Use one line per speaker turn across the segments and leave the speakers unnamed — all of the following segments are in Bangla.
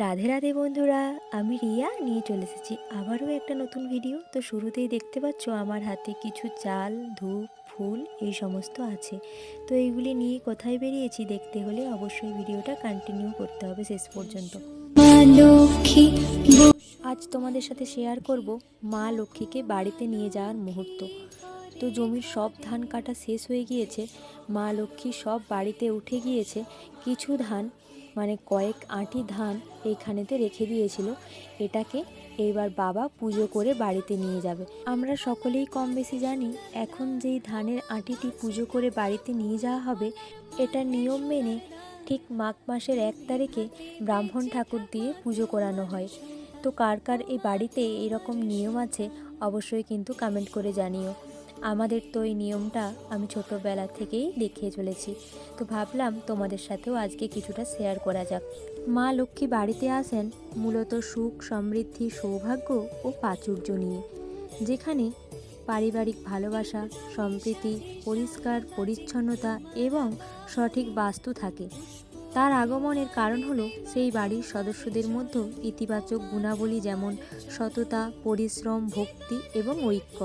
রাধে রাধে বন্ধুরা, আমি রিয়া নিয়ে চলে এসেছি আবারও একটা নতুন ভিডিও। তো শুরুতেই দেখতে পাচ্ছ আমার হাতে কিছু চাল, ধূপ, ফুল এই সমস্ত আছে। তো এইগুলি নিয়ে কোথায় বেরিয়েছি দেখতে হলে অবশ্যই ভিডিওটা কন্টিনিউ করতে হবে শেষ পর্যন্ত। আজ তোমাদের সাথে শেয়ার করব মা লক্ষ্মীকে বাড়িতে নিয়ে যাওয়ার মুহূর্ত। তো জমির সব ধান কাটা শেষ হয়ে গিয়েছে, মা লক্ষ্মী সব বাড়িতে উঠে গিয়েছে। কিছু ধান মানে কয়েক আঁটি ধান এইখানেতে রেখে দিয়েছিল, এটাকে এইবার বাবা পুজো করে বাড়িতে নিয়ে যাবে। আমরা সকলেই কম বেশি জানি এখন যেই ধানের আঁটিটি পুজো করে বাড়িতে নিয়ে যাওয়া হবে, এটা নিয়ম মেনে ঠিক মাঘ মাসের 1 তারিখে ব্রাহ্মণ ঠাকুর দিয়ে পুজো করানো হয়। তো কার কার এই বাড়িতে এরকম নিয়ম আছে অবশ্যই কিন্তু কমেন্ট করে জানিও। আমাদের তো এই নিয়মটা আমি ছোটোবেলা থেকেই দেখিয়ে চলেছি, তো ভাবলাম তোমাদের সাথেও আজকে কিছুটা শেয়ার করা যাক। মা লক্ষ্মী বাড়িতে আসেন মূলত সুখ, সমৃদ্ধি, সৌভাগ্য ও প্রাচুর্য নিয়ে, যেখানে পারিবারিক ভালোবাসা, সম্প্রীতি, পরিষ্কার পরিচ্ছন্নতা এবং সঠিক বাস্তু থাকে। তার আগমনের কারণ হলো সেই বাড়ির সদস্যদের মধ্যে ইতিবাচক গুণাবলী যেমন সততা, পরিশ্রম, ভক্তি এবং ঐক্য।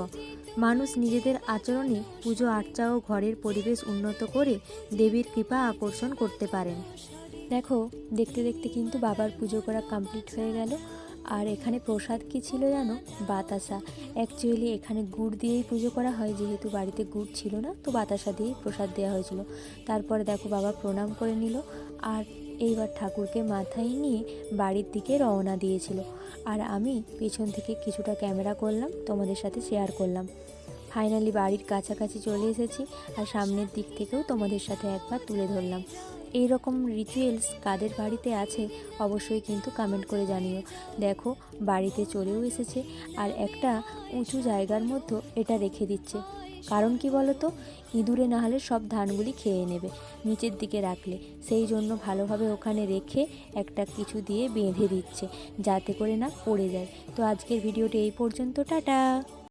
মানুষ নিজেদের আচরণে পুজো আর্চা ও ঘরের পরিবেশ উন্নত করে দেবীর কৃপা আকর্ষণ করতে পারেন। দেখো, দেখতে দেখতে কিন্তু বাবার পুজো করা কমপ্লিট হয়ে গেল। আর এখানে প্রসাদ কী ছিল জানো? বাতাসা। অ্যাকচুয়ালি এখানে গুড় দিয়েই পুজো করা হয়, যেহেতু বাড়িতে গুড় ছিল না, তো বাতাসা দিয়েই প্রসাদ দেওয়া হয়েছিল। তারপরে দেখো বাবা প্রণাম করে নিল, আর এইবার ঠাকুরকে মাথায় নিয়ে বাড়ির দিকে রওনা দিয়েছিল। আর আমি পেছন থেকে কিছুটা ক্যামেরা করলাম, তোমাদের সাথে শেয়ার করলাম। ফাইনালি বাড়ির কাছাকাছি চলে এসেছি, আর সামনের দিক থেকেও তোমাদের সাথে একবার তুলে ধরলাম। এই রকম রিচুয়ালস কাদের বাড়িতে আছে অবশ্যই কিন্তু কমেন্ট করে জানিও। দেখো বাড়িতে চলেও এসেছে, আর একটা উঁচু জায়গার মধ্যে এটা রেখে দিচ্ছে। কারণ কি বলো তো? ইঁদুরে না হলে সব ধানগুলি খেয়ে নেবে নিচের দিকে রাখলে, সেই জন্য ভালোভাবে ওখানে রেখে একটা কিছু দিয়ে বেঁধে দিচ্ছে যাতে করে না পড়ে যায়। তো আজকের ভিডিওটি এই পর্যন্ত, টাটা।